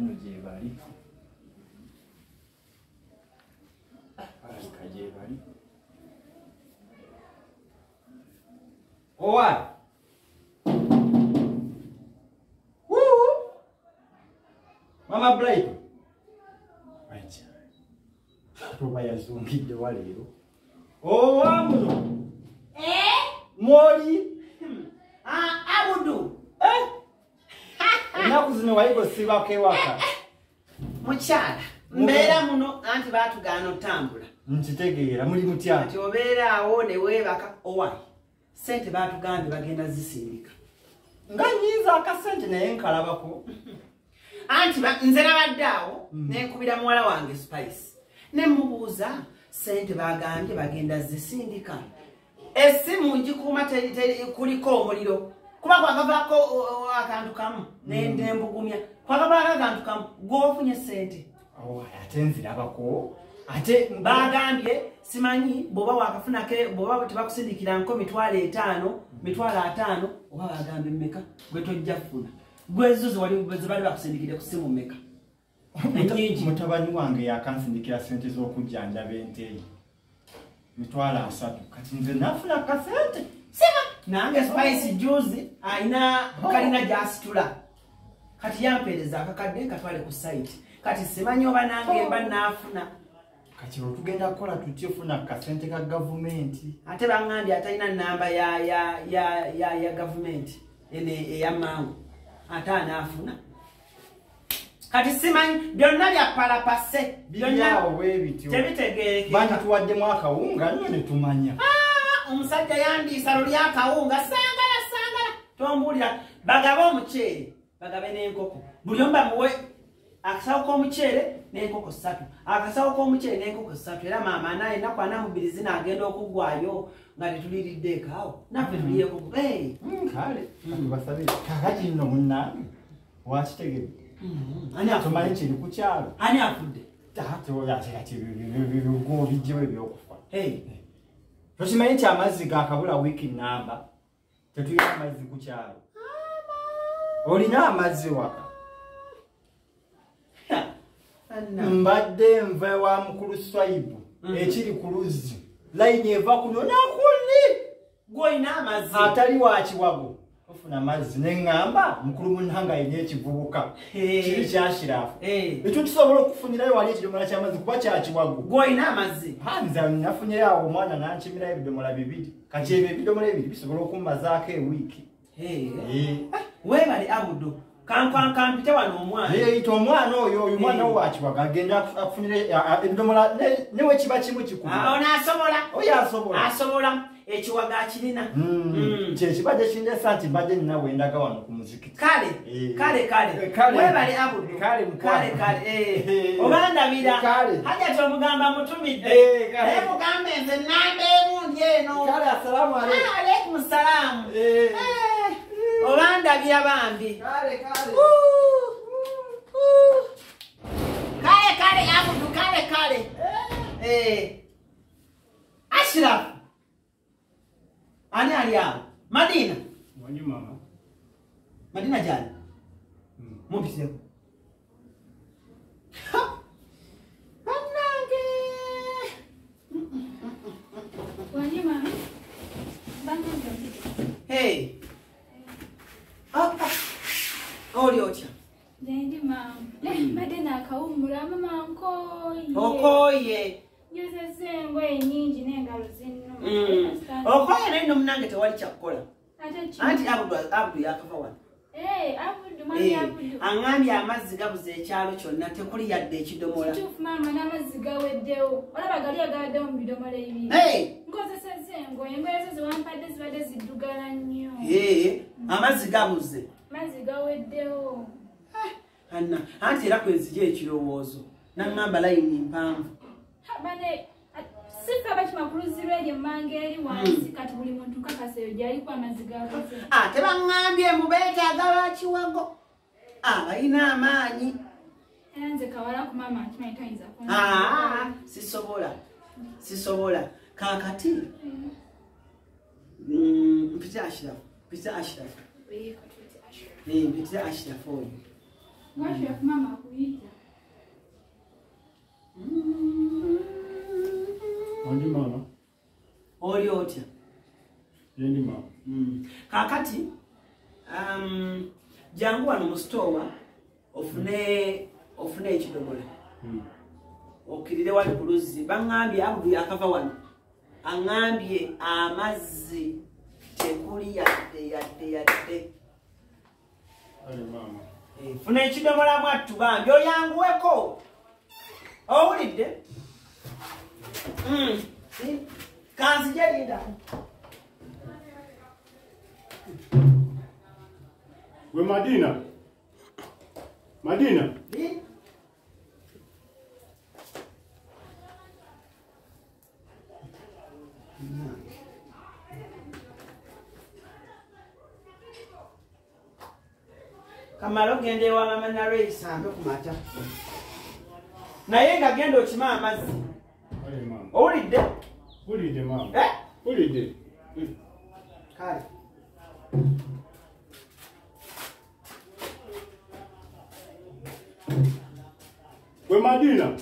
eno gye bali. Balabika gye bali. Owa! Mama Bright. Acha. Toba yazungidde waleero. Owa muno. Moli. Abudu. Enaku zino waliko sibako ewaka. Mukyala. Mbeera muno anti baatugaana otambula. Nkitegeera muli mutya. Ati obeera awo ne weebaka owa. Sente baatugambye bagenda zisindika. Nga nyinza akasente naye nkalabako. Anti nze nabadde awo nenkubira muwala wange Spice. Ne mubuuza sente bagambye bagenda zisindika. Essimu ngikuuma kuliko omuliro. Kuba kwakavaako akantu kamu nembugumya. Kwakavaako akantu kamu gw'ofunye sente. Ate nzirabako. Ate bagambye simanyi bw'oba wakafunako bw'oba tebakusindikira nko mitwalo 5 oba bagambye mmeka gwe tojja kufuna. Gwezo ze bali bakusindikire ku simu mmeka. Mutabani wange yakansindikira sente z'okujjanjaba ente. Mitwalo 3 kati nze nafuna kasente. Sema nange Spice juzi aina kalina jasitula. Kati yampeereza akakadde katwale ku site. Kati simanyi oba nange mba nafuna. Kati otugenda kukola tutifuna kasente ka gavumenti. Ate bangambye atalina namba ya gavumenti ene ya mangu. Ate anafuna. Kati simanyi byonna bya palapase byonna obwebityo. Tebitegerekeka. Bani tuwadde mwaka unga nyo ne tumanya. Omusajja yandiisa luli akawunga sangala. Tombulira bagabe omuceere bagabe n'enkoko. Buli omba muwe akasawo k'omuceere n'enkoko 3. Akasawo k'omuceere n'enkoko 3 era maama naye nakwa namubirizi n'agenda okuggwayo nga tetuliridde ekaawo. Naffe tuliyeko. Kale basabe kakati nno munnange wakitegedde. Ani atumanyi kiri ku kyalo. Ani afudde? Ate oyate bijjiwe ebyokufa. Tokimanyi nti amazzi gaakabula wiiki nnamba. Tetulina amazzi ku kyalo. Olina amazzi waka. Mbadde nva wa mukulu Swaibu ekiri ku luzzi. Layini eva kuno nakuli. Gw'olina amazzi. Atali wa Kiwago. Ofuna amazzi neŋŋamba mukulu munnanga ayina ekivubuka. Kiri kyashirafu. Ekyo tusobola okufunirayo wali ekidomola ky'amazzi kuba kya Kiwago. Gw'olina amazzi. Nze nafunyeyo awo omwana nankimirayo ebidomola 2. Kati ebyo ebidomola 2 bisobola okummazaako ewiiki. Weebale Abudu. Kampite wano omwana. Ito omwana oyo mwana wa Kiwago agenda afunire ebidomola newe kiba kimu kikulu. Ona asobola. Oyo asobola. Asobola. Ekiwago akirina. Kyekibadde kindeesa nti mbadde nina wendaga wano ku muzikiti. Kale. Weebale Abudu. Kale. Obandabira. Hajati omugamba mutumidde. Naye mugambe nze nnamba emundi eno. Kale, assalamu alaikum. Alaikum salamu. Obandabira bambi. Kale. Abudu kale. Ashraf. Ani ali awo? Madina. Wanyu mama. Madina jani. Mumpiseko. Banange. Wanyu mama. Hey. Oli otya? Ndi mama. Madina kawumura mama nkoye. Okoye. Nyozese ngoye nyingi n'engalo zino. Okoye naye nomunange tewali kyakukola. Anti Abudu yakava wano. Abudu mwami Abudu. Angambye amazzi gabuze ekyalo kyonna tekuli yadde ekidomola. Kituufu mama n'amazzi gaweddewo. Olaba gali agawaddewo mu bidomola 2. Nkozesezza engoye zo zewampadde zibadde ziddugala nnyo. Amazzi gabuze. Amazzi gaweddewo. Anti era kwenzija ekirowoozo. Naŋŋamba layini mpanvu. Bane sifa bakimakuluzirwa eryo mmange eri wansi kati buli muntu kakaseyo gy'aliko amazzi gabuze. Tebaŋŋambye mubeetaaga ba Kiwago. Balina amaanyi. Era nze kawala ku maama nkimanyi tayinza kunzita. Sisobola. Kaakati. Mpite Ashrafu. Mpite Ashrafu oyo. Chef mama kuita. Ondi mama. Oli otya. Yendi mama. Kakati jangu wano mu store ofune ekidomola. Okirire wali ku luzzi bangambye abudu yakava wano. Angambye amazzi tekuli yadde. Ale mama. Funa ekidomola mwattu bambi oyanguweko. Owulidde? Kanzije linda. We Madina. Madina. Kamalo gende ewa mama Nareyisa ambe ku mata. Naye nga genda okima amazzi. Ale mama. Owulidde? Ulide mama. Ulide. Kale. We Madina.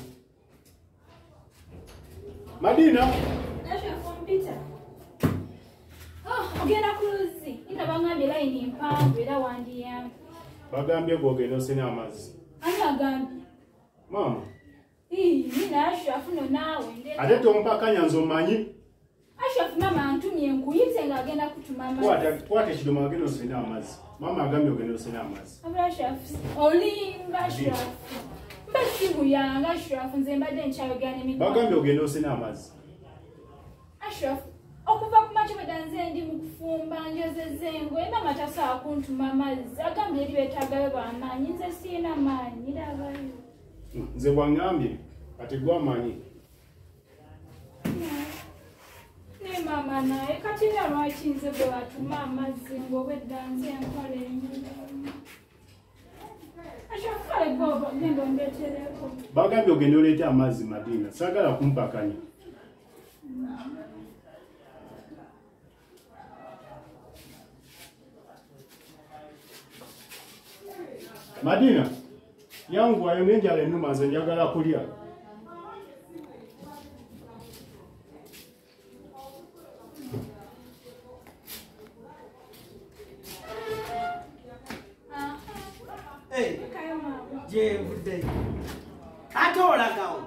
Madina. Nasha kompyuta. Ogenda ku luzzi. Ina bangambye layini mpanvu era wandiyambi. Bagambye gwogenda osena amazzi. Ani agambye? Mama. Nina Ashraf no nawe ndeka. Ate tompakanya nzo manyi. Ashraf mama antumye nkuyite nga agenda kutuma amazzi. Twate kidomo agenda osena amazzi. Mama agambye ogenda osena amazzi. Ashraf, olimba Ashraf. Mbasibu yanga Ashraf nze mbadde nkyayogera n'emikono. Bagambye ogenda osena amazzi. Ashraf, okuva ku makya bwedda nze ndi mu kufumba njozezza engoye mama tasobola kuntuma amazzi. Agambye eri beetaagayo b'amaanyi nze sirina maanyi rabayo. Nze bwangambye kati gw'amanyi. Ne mama naye kati era lwaki nze bwe batuma amazzi ng'obwedda nze nkola ennyumba. Ashraf kale bw'oba genda ondeetereko. Bagambye ogenda oleete amazzi Madina. Saagala kumpakanya. Madina. Yangu ayo n'enjala ennuma nze njagala kulya. Jevudde. Ate olagawo.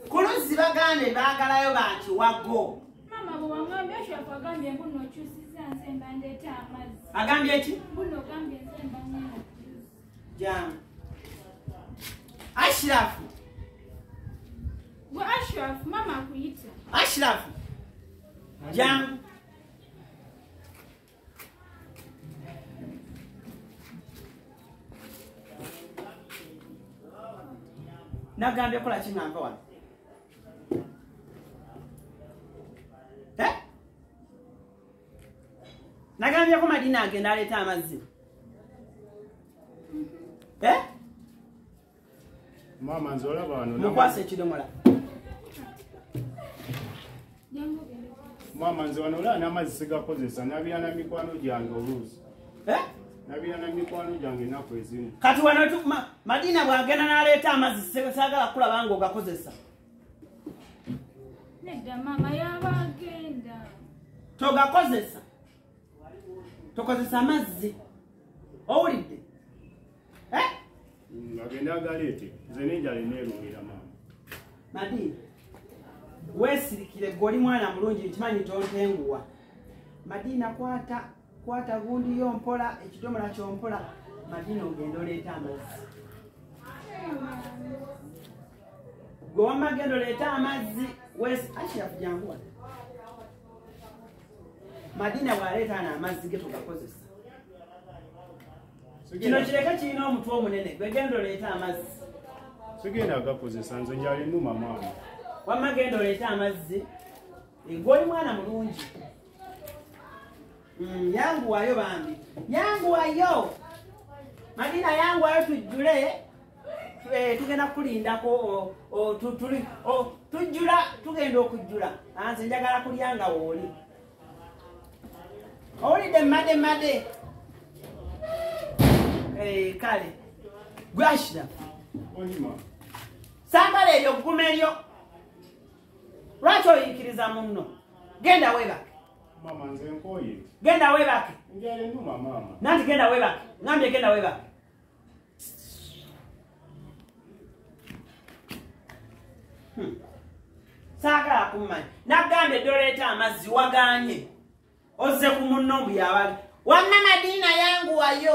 Ku luzzi bagambye baagalayo banti waggo. Mama bwe wangambye Ashraf agambye mbuno okyusizza nze mba ndeeta amazzi. Agambye ki? Mbuno ogambye nze mba nyina. Jam. Ashraf. Gwe Ashraf mama akuyita. Ashraf. Jam. Nagambye kola kinamba wano. Nagambye ko Madina agenda aleeta amazzi. Mama nze olaba wano. Mukwasa ekidomola. Mama nze wano olaba n'amazzi sigakozesa nabira na mikwano gyange oluusi. Nabira na mikwano gyange ennaku ezimu. Kati wano Madina bw'agenda n'aleeta amazzi saagala kulaba ng'ogakozesa. Nedda mama yaba agenda. Togakozesa. Tokozesa amazzi. Owulidde? Agenda agaleete. Nze n'enjala eneerumira mama. Madina. Weesirikire goli mwana mulungi nkimanyi tontenguwa. Madina kwata gundi yo mpola ekidomola kyompola. Madina ogenda oleeta amazzi. Gwe wamma genda oleeta amazzi. Ashraf jangu wano. Madina bw'aleeta amazzi ge tugakozesa. Kino kireka kirina omutwe omunene. Gwe genda oleeta amazzi. Sigenda agakozesa nze njala ennuma mama. Wamma genda oleeta amazzi. Gw'oli mwana mulungi. Yanguwayo bambi. Yanguwayo. Madina yanguwayo tujjule. Tugenda kulindako tujjula tugenda okujjula. Nze njagala kulya nga wooli. Owulidde made. Kale Gwe Ashraf. Onima. Saagala eryo gguma eryo. Lwaki oyikiriza munno? Genda weebake. Mama nze nkooye. Genda weebake. Njale nnuma mama. Nanti genda weebake. Ngambye genda weebake. Saagala kummanyi. Nagambye doleeta amazzi wagaanye. Ozze ku munno mbu yabali. Wamma Madina yangu wayo.